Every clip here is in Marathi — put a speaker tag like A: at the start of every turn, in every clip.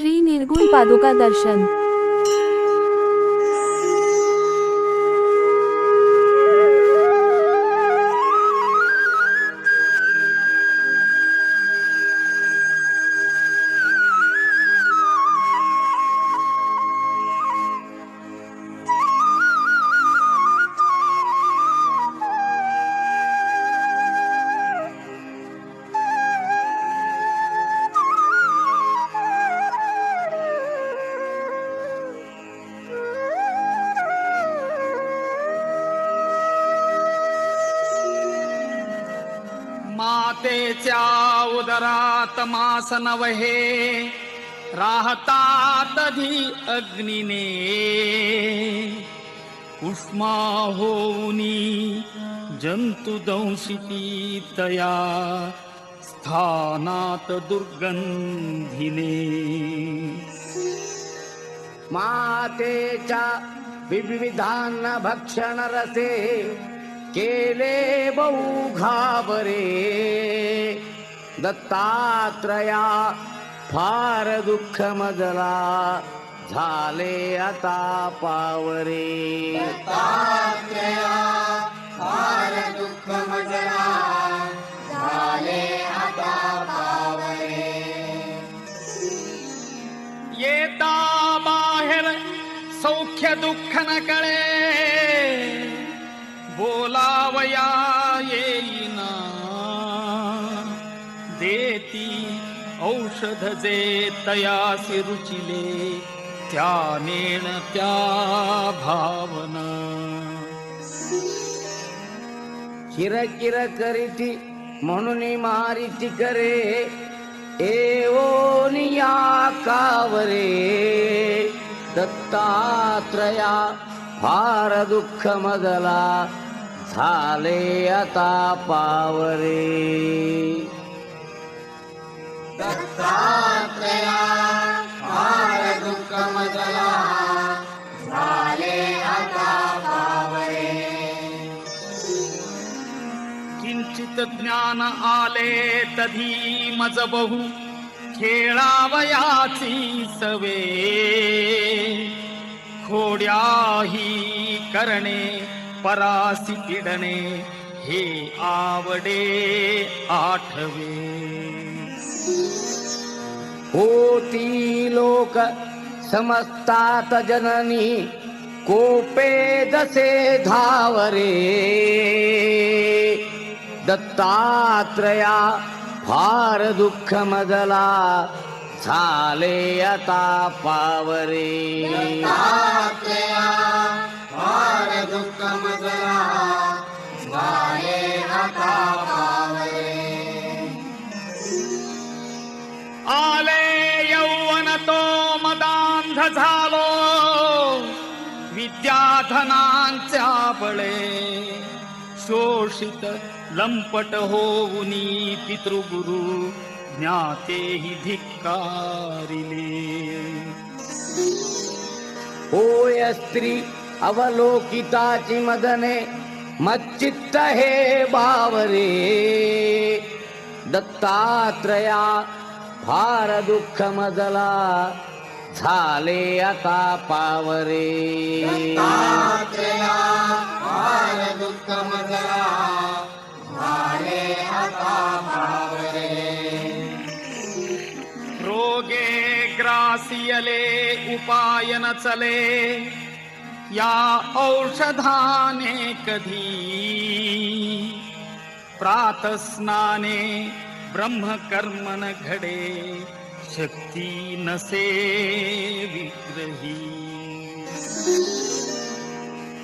A: श्री निर्गुण पादुका दर्शन।
B: मातेच्या उदरात मास नवहे राहतात धी अग्नीने उष्मा होऊनी जंतु दंशिती तया स्थानात दुर्गंधीने।
C: मातेच्या विविधान भक्षण रसे केले बहु घाबरे दत्तात्रया फार दुःख मजला झाले आता पावरे।
D: दत्तात्रया फार दुःख मजला झाले आता पावरे।
B: येता बाहेर सौख्य दुःख न कळे बोलावया येईना देती औषध जे तयासी रुचिले त्या नेण त्या भावना।
C: किरकिर करीती म्हणून मारिती करे एवोनिया कावरे दत्तात्रया फार दुःख मजला झाले आता पावरे।
D: दत्तात्रया फार दुःख मजला झाले आता पावरे।
B: किंचित ज्ञान आले तधी मज बहु खेळावयाची सवे खोड्याही करणे परासी पिडणे हे आवडे आठवे।
C: होती लोक समजतात जननी कोपे जसे धावरे दत्तात्रया फार दुःख मजला झाले आता पावरे।
D: दत्तात्रया फार दुःख मजला झाले आता पावरे।
B: आले यौवन तो मदांध झालो विद्याधनांच्या बळे शोषित लंपट होऊनी पितृगुरु ज्ञातेहि धिक्कारिले।
C: होय स्त्री अवलोकिताची मदने मच्चित्त हे बावरे दत्तात्रया फार दुःख मजला झाले आता पावरे।
D: दत्तात्रया फार दुःख मजला झाले आता पावरे।
B: रोगे ग्रासियले उपाय न चले या औषधाने कधी प्रातस्नाने ब्रह्मकर्मन घडे शक्ती नसे विग्रही।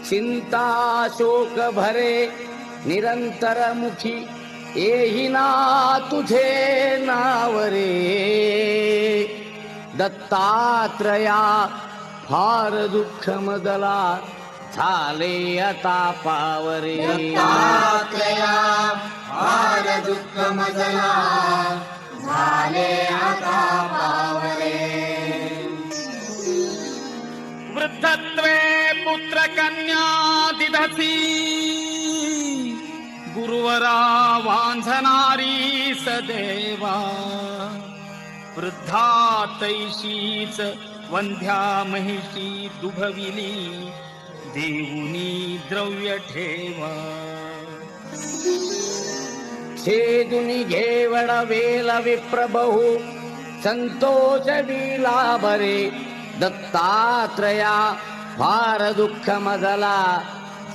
C: चिंता शोक भरे निरंतर मुखी येईना तुझे नावरे दत्तात्रया फार दुःख मजला झाले आता पावरे।
D: दत्तात्रया फार दुःख मजला झाले आता पावरे।
B: वृद्धत्वे पुत्र कन्या दिधसी गुरुवरा वांझनारी सदेवा वृद्धा तैशीच वंध्या महिषी दुभविली देऊनी द्रव्य ठेवा
C: छेदुनी घेवड वेल विप्रबहू संतोष विला बरे दत्तात्रया फार दुःख मजला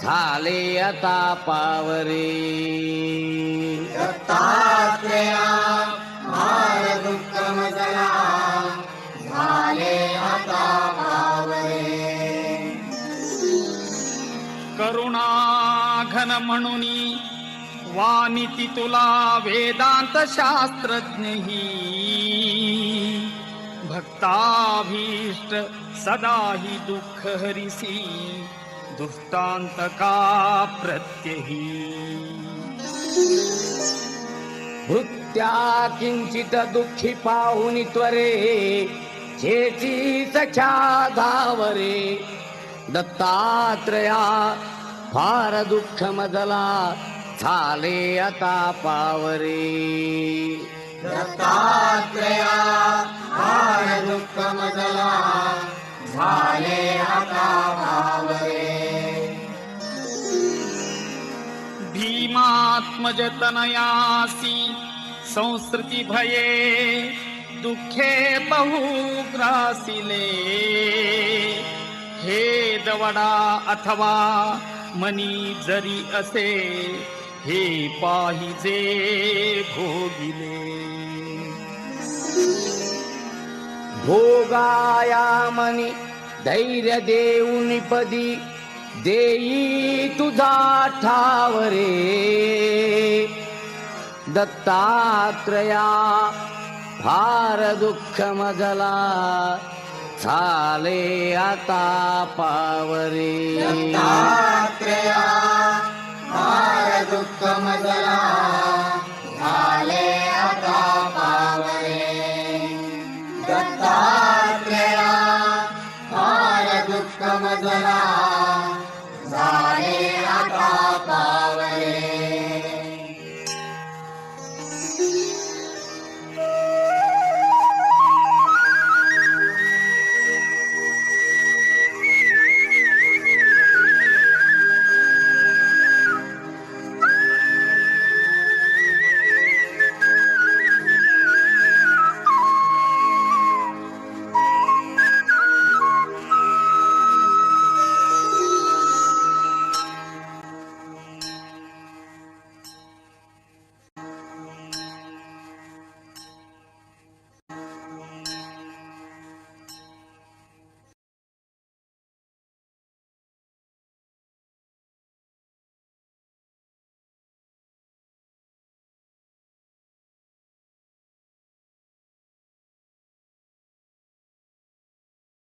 C: झाले आता पावरे
D: दत्तात्रेया फार दुःख मजला झाले आता पावरे
B: करुणा घन म्हणूनी वानिती तुला वेदांत शास्त्रज्ञही भक्ताभीष्ट सदाही दुःख हरिसी दुष्टांत का प्रत्यही
C: भृत्या किंचित दुःखी पाहुनी त्वरे चेची सख्या धावरे दत्तात्रया फार दुःख मजला झाले आता पावरे
D: दत्तात्रेया फार दुःख मजला झाले आता पावरे
B: भीमात्मज तनयासी संस्कृती भये दुःखे बहुग्रासिले हे दवडा अथवा मनी जरी असे हे पाहिजे भोगिले
C: भोगाया मनी धैर्य देऊनी पदी देई तुझा ठावरे दत्तात्रया फार दुःख मजला झाले आता पावरे
D: दत्तात्रेया फार दुःख मजला झाले आता पावरे दत्तात्रेया फार दुःख मजला